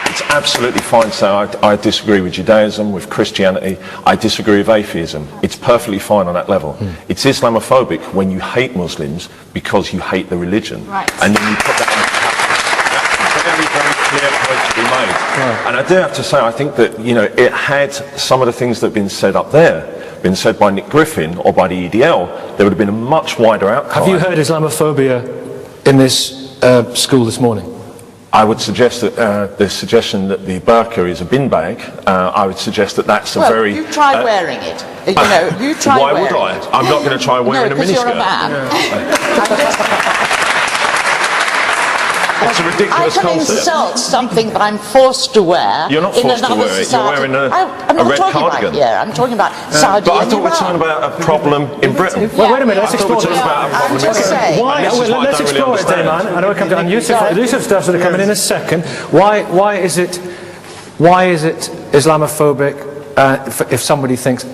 It's absolutely fine to say I disagree with Judaism, with Christianity, I disagree with atheism. It's perfectly fine on that level. It's Islamophobic when you hate Muslims because you hate the religion. Right. And then you put that in that's a very, very clear point to be made. Right. And I do have to say, I think that, it had some of the things that have been said up there, been said by Nick Griffin or by the EDL, there would have been a much wider outcry. Have you heard Islamophobia in this school this morning? I would suggest that the suggestion that the burqa is a bin bag, I would suggest that that's a very... you try wearing it. You try why wearing would I? it. I'm not going to try wearing a miniskirt. No, because you're a man. It's a ridiculous I can concept. insult something that I'm forced to wear. You're not forced to wear it. You're wearing a red cardigan. I'm talking about Saudi but I thought we were talking about a problem in Britain. Well, wait a minute, let's explore this. I'm just saying. Let's explore it, Dayman. I know we come to Yusuf stuff's going to come in a second. Why is it Islamophobic if somebody thinks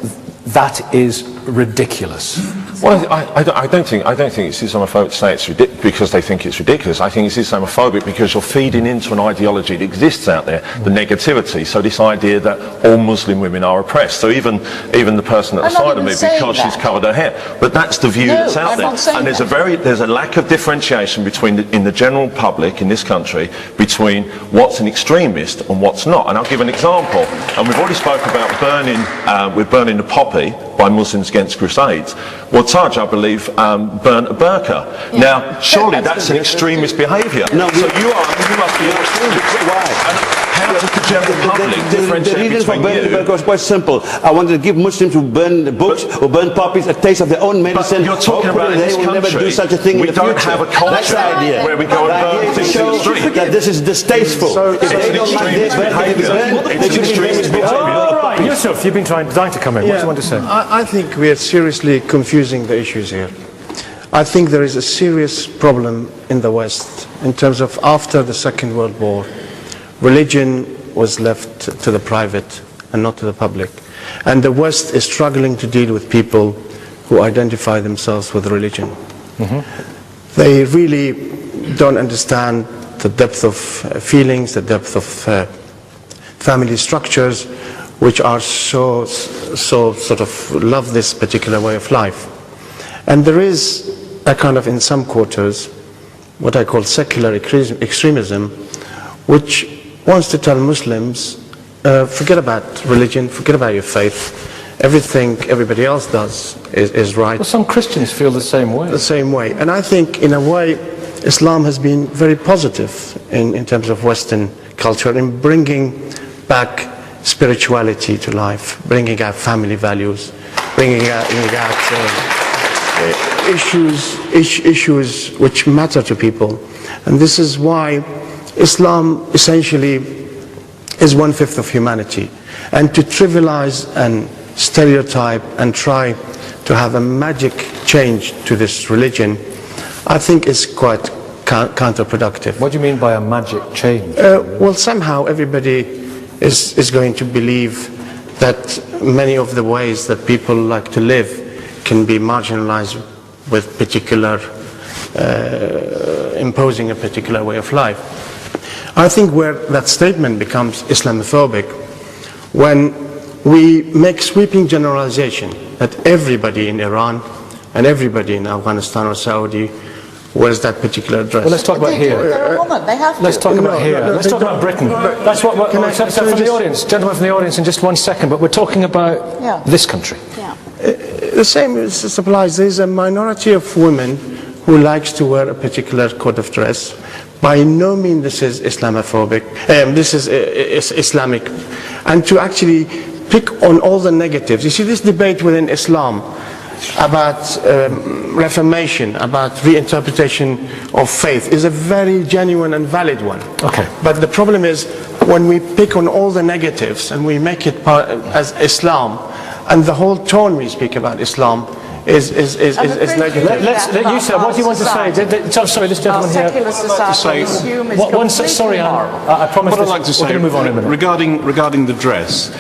that is ridiculous? Well, I don't think it's Islamophobic to say it's ridiculous because they think it's ridiculous. I think it's Islamophobic because you're feeding into an ideology that exists out there, the negativity. So this idea that all Muslim women are oppressed. So even the person at the side of me, because she's covered her hair. But that's the view that's out there. And there's a lack of differentiation in the general public in this country between what's an extremist and what's not. And I'll give an example. And we've already spoken about burning the poppy by Muslims Against Crusades. Well, Taj, I believe, burnt a burqa. Yeah. Now, surely that's an extremist behaviour. No, so you must be an extremist. Why? How does the general public differentiate the reason for between burning the burqa was quite simple. I wanted to give Muslims who burn the books or burn poppies a taste of their own medicine. But you're talking about in this they will country, never do such a thing in the future. We don't have a culture where we go and burn things in the street. That this is distasteful. So it's an extremist behaviour. It's an extremist behaviour. Yusuf, you've been trying to come in. What do you want to say? I think we are seriously confusing the issues here. I think there is a serious problem in the West in terms of after the Second World War, religion was left to the private and not to the public. And the West is struggling to deal with people who identify themselves with religion. They really don't understand the depth of feelings, the depth of family structures, which are so sort of love this particular way of life. And there is a kind of, in some quarters, what I call secular extremism, which wants to tell Muslims, forget about religion, forget about your faith, everything everybody else does is right. Well, some Christians feel the same way. The same way. And I think, in a way, Islam has been very positive in terms of Western culture in bringing back spirituality to life, bringing out family values, bringing out issues which matter to people. And this is why Islam essentially is 1/5 of humanity. And to trivialize and stereotype and try to have a magic change to this religion, I think is quite counterproductive. What do you mean by a magic change? Well, somehow everybody is going to believe that many of the ways that people like to live can be marginalized with particular, imposing a particular way of life. I think where that statement becomes Islamophobic, when we make sweeping generalization that everybody in Iran and everybody in Afghanistan or Saudi wears that particular dress. Well, let's talk about here. They're a woman. They have to. Let's talk about here. Let's talk about Britain. That's what from the audience, gentlemen from the audience, in just 1 second. But we're talking about this country. Yeah. The same applies. There's a minority of women who likes to wear a particular code of dress. By no means this is Islamophobic. This is Islamic, and to actually pick on all the negatives. You see, this debate within Islam about reformation, about reinterpretation of faith is a very genuine and valid one. Okay. But the problem is when we pick on all the negatives and we make it part as Islam, and the whole tone we speak about Islam is negative. You said, what do you want to say? Sorry, this gentleman here. Secular society sorry, I promise what I'd like to say, we're going to move on in a minute. Regarding the dress,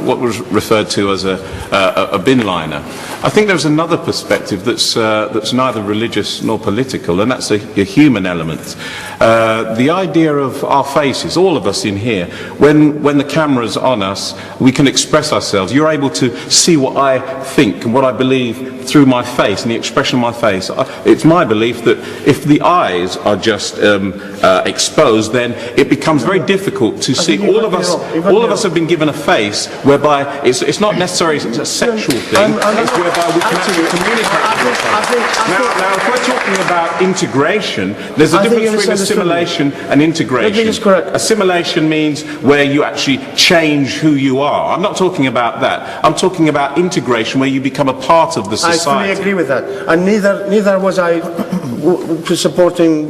what was referred to as a bin liner, I think there's another perspective that's neither religious nor political, and that's a human element. The idea of our faces, all of us in here, when the camera's on us, we can express ourselves. You're able to see what I think and what I believe through my face and the expression of my face. It's my belief that if the eyes are just exposed, then it becomes very difficult to see. All of us have been given a face whereby it's not necessarily a sexual thing, it's whereby we can actually communicate with our face. Now, if we're talking about integration, there's a difference between assimilation and integration. Assimilation means where you actually change who you are. I'm not talking about that. I'm talking about integration, where you become a part of the society. I fully agree with that. And neither was I supporting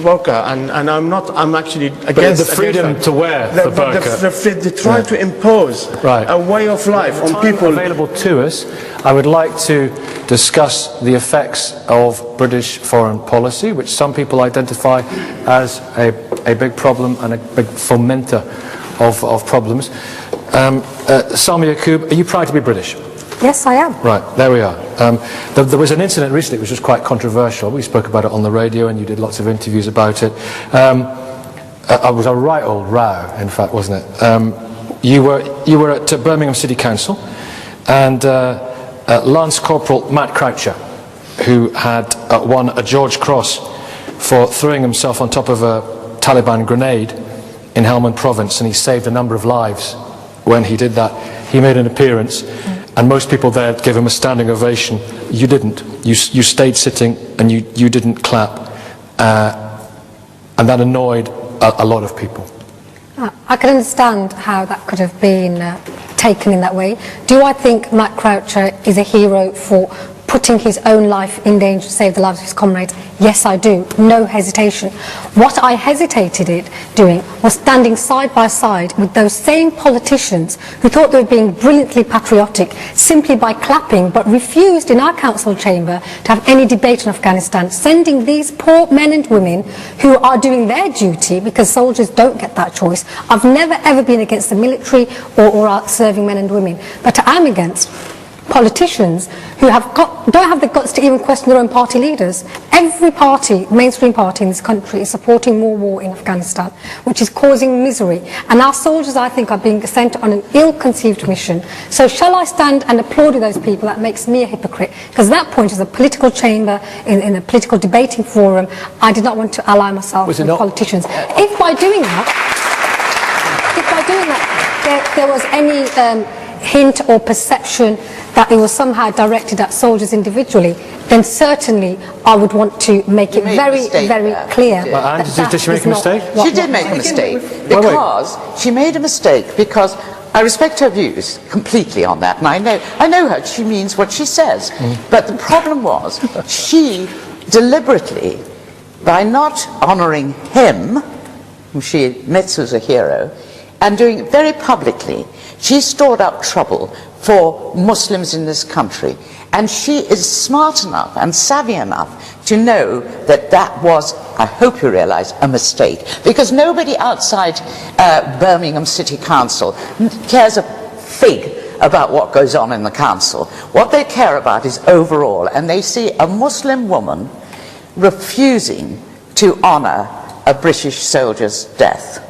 burqa, and I'm actually against the freedom to wear the burqa. They try to impose a way of life on people. Available to us, I would like to discuss the effects of British foreign policy, which some people identify as a big problem and a big fomenter of problems. Salma Yaqub, are you proud to be British? Yes, I am. Right, there we are. There was an incident recently which was quite controversial. We spoke about it on the radio and you did lots of interviews about it. It was a right old row, in fact, wasn't it? You were at Birmingham City Council and Lance Corporal Matt Croucher, who had won a George Cross for throwing himself on top of a Taliban grenade in Helmand Province, and he saved a number of lives when he did that. He made an appearance and most people there gave him a standing ovation. You didn't. You stayed sitting and you didn't clap, and that annoyed a lot of people. I can understand how that could have been taken in that way. Do I think Matt Croucher is a hero for putting his own life in danger to save the lives of his comrades? Yes, I do. No hesitation. What I hesitated doing was standing side by side with those same politicians who thought they were being brilliantly patriotic simply by clapping, but refused in our council chamber to have any debate on Afghanistan, sending these poor men and women who are doing their duty, because soldiers don't get that choice. I've never ever been against the military or our serving men and women, but I am against politicians who don't have the guts to even question their own party leaders. Every party, mainstream party in this country, is supporting more war in Afghanistan, which is causing misery. And our soldiers, I think, are being sent on an ill-conceived mission. So shall I stand and applaud those people? That makes me a hypocrite. Because at that point, as a political chamber, in a political debating forum, I did not want to ally myself with politicians. If by doing that, there was any hint or perception that it was somehow directed at soldiers individually, then certainly I would want to make it very, very clear. Did she make a mistake? She did make a mistake because she made a mistake because I respect her views completely on that, and I know her. She means what she says. But the problem was she deliberately, by not honouring him, whom she admits was a hero, and doing it very publicly, she stored up trouble for Muslims in this country. And she is smart enough and savvy enough to know that that was, I hope you realise, a mistake. Because nobody outside Birmingham City Council cares a fig about what goes on in the council. What they care about is overall, and they see a Muslim woman refusing to honour a British soldier's death.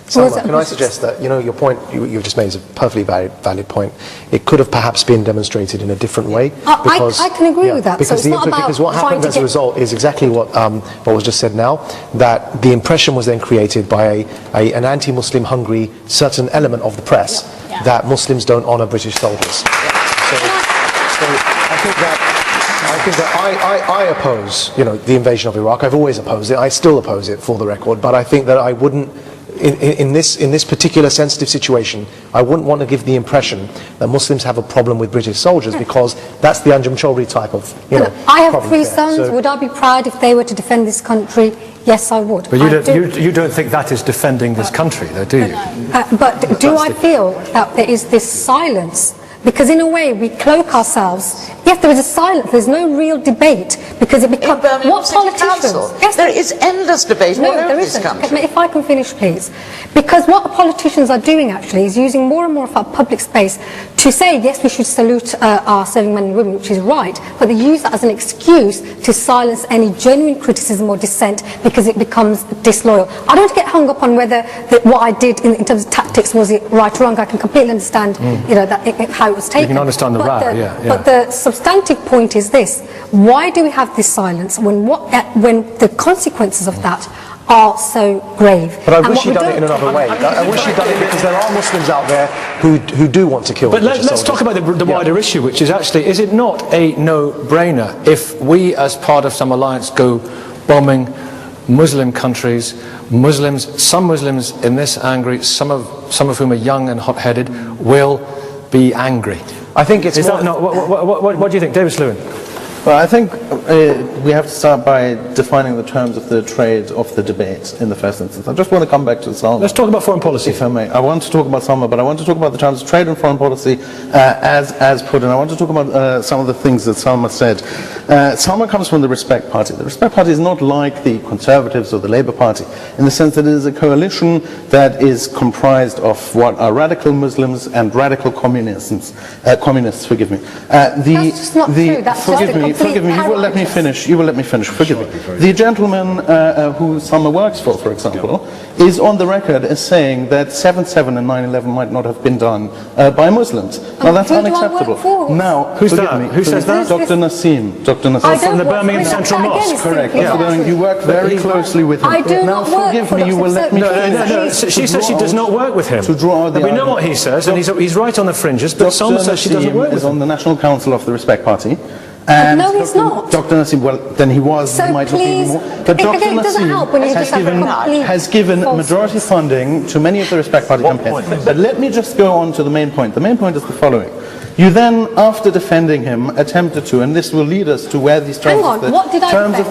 Salma, can I suggest that, your point you've just made is a perfectly valid point. It could have perhaps been demonstrated in a different way. Because, I can agree with that. Because, so it's not about because what happened as a result is exactly what was just said now, that the impression was then created by an anti-Muslim hungry certain element of the press that Muslims don't honour British soldiers. So I think that I oppose, the invasion of Iraq. I've always opposed it. I still oppose it, for the record. But I think that I wouldn't, in this particular sensitive situation, I wouldn't want to give the impression that Muslims have a problem with British soldiers, because that's the Anjem Choudary type of, I have 3 sons. So, would I be proud if they were to defend this country? Yes, I would. But you don't think that is defending this country, though, do you? But do I feel that there is this silence? Because in a way we cloak ourselves. Yes, there is a silence. There's no real debate because it becomes what politicians. Yes, there is endless debate all over this country. If I can finish, please, because what politicians are doing actually is using more and more of our public space to say yes, we should salute our serving men and women, which is right, but they use that as an excuse to silence any genuine criticism or dissent because it becomes disloyal. I don't get hung up on whether what I did in terms of tactics was it right or wrong. I can completely understand, how it was taken. You can understand the row, But the substantive point is this: why do we have this silence when the consequences of that are so grave? But I wish you'd done it in another way. I wish you'd done it because there are Muslims out there who do want to kill. But let's talk about the wider issue, which is actually, is it not a no-brainer if we, as part of some alliance, go bombing Muslim countries, some Muslims in this angry, some of whom are young and hot-headed, will be angry? I think it's what do you think, David Slewin? Well, I think we have to start by defining the terms of the trade of the debate in the first instance. I just want to come back to Salma. Let's talk about foreign policy. If I may. I want to talk about Salma, but I want to talk about the terms of trade and foreign policy as put, and I want to talk about some of the things that Salma said. Salma comes from the Respect Party. The Respect Party is not like the Conservatives or the Labour Party in the sense that it is a coalition that is comprised of what are radical Muslims and radical communists, forgive me. That's just not true. That's Forgive me, you will let me finish. Forgive me. The gentleman who Salma works for example, is on the record as saying that 7/7 and 9/11 might not have been done by Muslims. Now that's unacceptable. Now, who's that? Who says that? Dr. Nassim. Dr. Nassim. From the Birmingham Central Mosque. Correct. You work very closely with him. I do now, not work forgive me, you will let me finish. No. She says she does not work with him. To draw the we know what he says, and he's right on the fringes, but Salma says she doesn't work with him. Is on the National Council of the Respect Party. And no, he's not. Dr. Nassim, well, then he was, so he might please, not be more. But Dr. Nassim has given majority funding to many of the Respect Party campaigns. But let me just go on to the main point. The main point is the following. You then, after defending him, attempted to, and this will lead us to where these terms of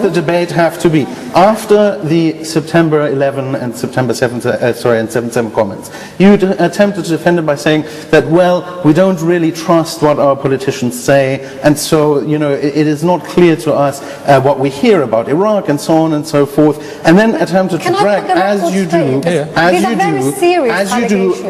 the debate have to be. After the September 11 and September 7, and 7/7 comments, you attempted to defend him by saying that, well, we don't really trust what our politicians say, and so, it is not clear to us what we hear about Iraq and so on and so forth, and then attempted to drag, as you do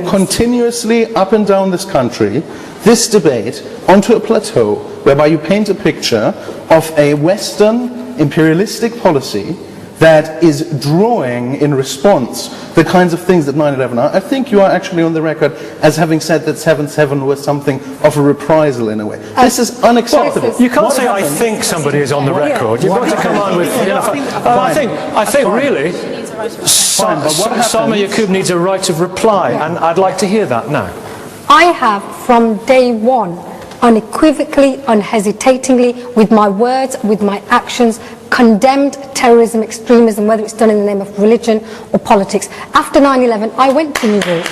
continuously up and down this country, this debate onto a plateau whereby you paint a picture of a Western imperialistic policy that is drawing in response the kinds of things that 9/11 are. I think you are actually on the record as having said that 7/7 was something of a reprisal in a way. This is unacceptable. You can't say I think somebody is on the record. You've got to come on with... I think really, Salma Yaqub needs a right of reply, and I'd like to hear that now. I have, from day one, unequivocally, unhesitatingly, with my words, with my actions, condemned terrorism, extremism, whether it's done in the name of religion or politics. After 9/11, I went to New York.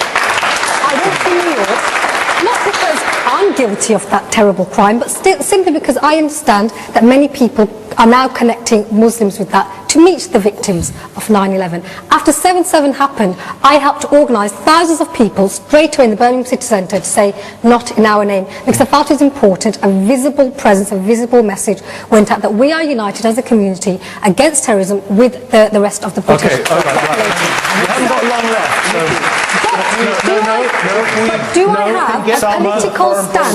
Not because I'm guilty of that terrible crime, but simply because I understand that many people are now connecting Muslims with that to meet the victims of 9/11. After 7/7 happened, I helped organise thousands of people straight away in the Birmingham City Centre to say, not in our name, because I felt it was important. A visible presence, a visible message went out that we are united as a community against terrorism with the rest of the British. Okay, all right. We haven't got long left. Do I have a political stance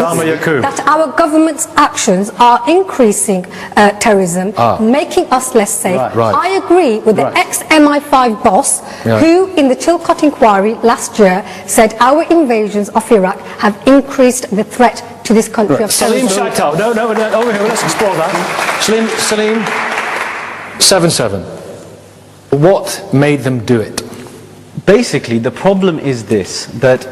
that our government's actions are increasing terrorism, making us less safe? Right. I agree with the ex-MI5 boss who, in the Chilcot inquiry last year, said our invasions of Iraq have increased the threat to this country of terrorism. Salim Shaital. No, over here, let's explore that. Salim, 7/7. What made them do it? Basically, the problem is this, that...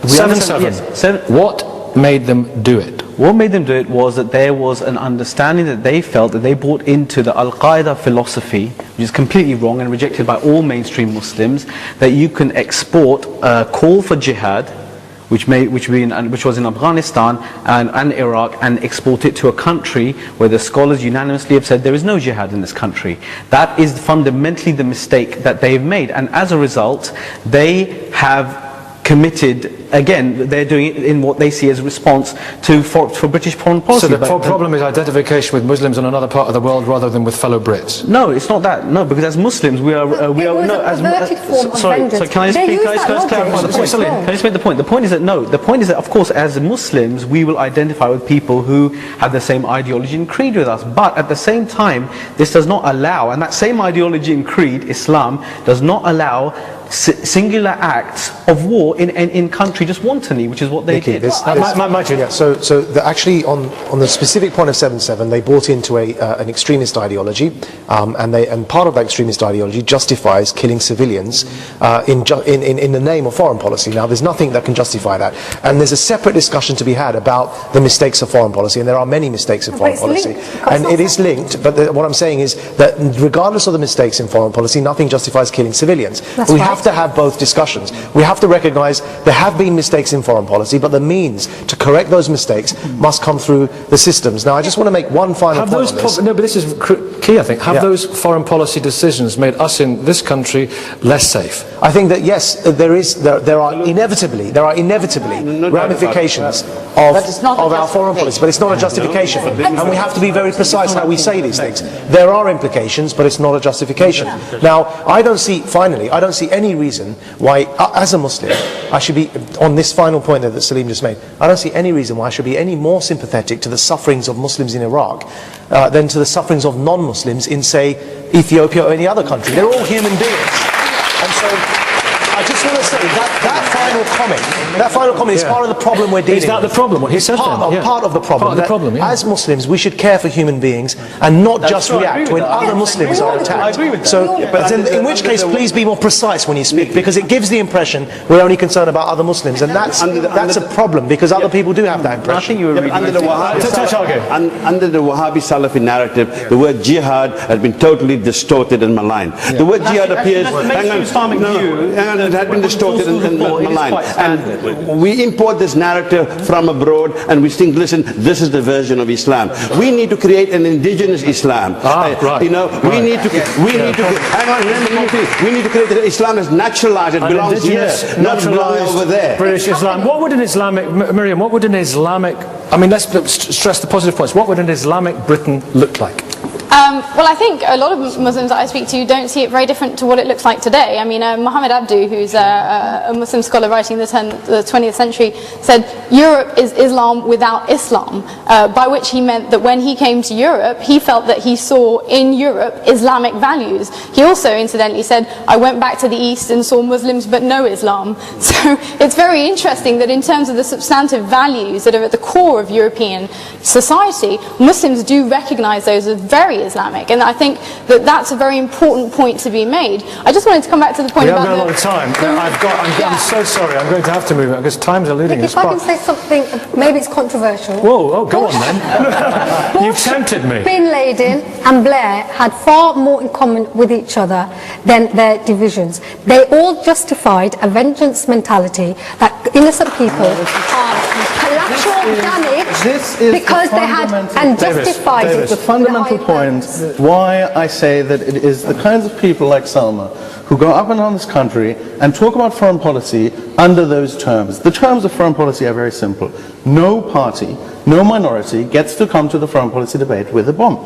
7/7. What made them do it? What made them do it was that there was an understanding that they felt that they bought into the Al-Qaeda philosophy, which is completely wrong and rejected by all mainstream Muslims, that you can export a call for jihad, which was in Afghanistan and Iraq, and export it to a country where the scholars unanimously have said there is no jihad in this country. That is fundamentally the mistake that they've made, and as a result they have committed, again, they're doing it in what they see as a response for British foreign policy. So the problem is identification with Muslims in another part of the world rather than with fellow Brits? No, it's not that. No, because as Muslims we are... Sorry, can I just clarify the point? Can I just make the point? The point is that, of course, as Muslims we will identify with people who have the same ideology and creed with us, but at the same time this does not allow, and that same ideology and creed, Islam, does not allow singular acts of war in country just wantonly, which is what they did. Actually on the specific point of 7/7, they bought into an extremist ideology, and part of that extremist ideology justifies killing civilians in the name of foreign policy. Now, there's nothing that can justify that, and there's a separate discussion to be had about the mistakes of foreign policy, and there are many mistakes in foreign policy, and it is linked. But what I'm saying is that regardless of the mistakes in foreign policy, nothing justifies killing civilians. We have have to have both discussions. We have to recognize there have been mistakes in foreign policy, but the means to correct those mistakes must come through the systems. Now, I just want to make one final point on this. No, but this is key, I think. Have those foreign policy decisions made us in this country less safe? I think that yes, there are inevitably ramifications of our foreign policy, but it's not a justification. And we have to be very precise how we say these things. There are implications, but it's not a justification. Now, I don't see any reason why, as a Muslim, I should be, on this final point that Salim just made, I don't see any reason why I should be any more sympathetic to the sufferings of Muslims in Iraq than to the sufferings of non-Muslims in, say, Ethiopia or any other country. They're all human beings. And so, I just want to say that final comment is part of the problem we're dealing with. Is that the problem, what he said then? Part of the problem. As Muslims, we should care for human beings and not just react when other Muslims are attacked. I agree with that. So, but in which case, please be more precise when you speak, because it gives the impression we're only concerned about other Muslims, and that's a problem, because other people do have that impression. I think you were under the Wahhabi Salafi narrative, the word jihad has been totally distorted and maligned. The word jihad appears. It had been distorted and maligned. And we import this narrative from abroad, and we think, listen, this is the version of Islam. We need to create an indigenous Islam. We need to create an Islam that's naturalized. It belongs here, not belongs over there. British Islam. What would an Islamic, Miriam, what would an Islamic, I mean, let's stress the positive points. What would an Islamic Britain look like? Well, I think a lot of Muslims that I speak to don't see it very different to what it looks like today. I mean, Muhammad Abdu, who's a Muslim scholar writing in the 20th century, said Europe is Islam without Islam, by which he meant that when he came to Europe, he felt that he saw in Europe Islamic values. He also, incidentally, said, I went back to the East and saw Muslims but no Islam. So it's very interesting that in terms of the substantive values that are at the core of European society, Muslims do recognize those as very Islamic, and I think that that's a very important point to be made. I just wanted to come back to the point about a lot of time. I'm so sorry, I'm going to have to move it because time's eluding us. If I can say something, maybe it's controversial. Whoa, go on then. You've tempted me. Bin Laden and Blair had far more in common with each other than their divisions. They all justified a vengeance mentality that innocent people are collateral damage because they had and justified it. The fundamental point why I say that it is the kinds of people like Salma who go up and down this country and talk about foreign policy under those terms. The terms of foreign policy are very simple. No party, no minority gets to come to the foreign policy debate with a bomb.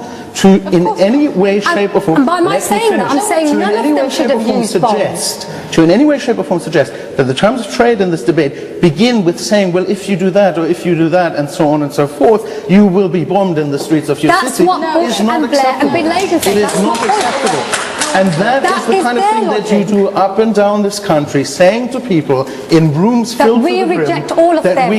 In any way, shape or form... And by my saying that, I'm saying none of them should have used bombs. To in any way, shape or form suggest that the terms of trade in this debate begin with saying, well, if you do that or if you do that and so on and so forth, you will be bombed in the streets of your city. That's what Bush and Blair and Bin Laden said. It is not acceptable. And that is the kind of thing that you do up and down this country, saying to people in rooms filled to the brim that we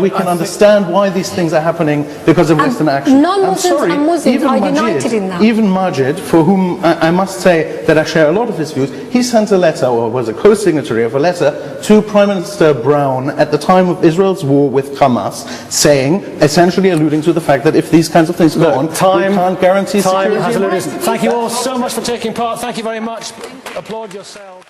can understand, why these things are happening because of Western action. Non-Muslims and Muslims are united in that. Even Majid, for whom I must say that I share a lot of his views, he sent a letter, or was a co-signatory of a letter, to Prime Minister Brown at the time of Israel's war with Hamas, saying, essentially alluding to the fact that if these kinds of things go on, we can't guarantee security. Thank you all so much for taking part. Thank you very much. Applaud yourselves.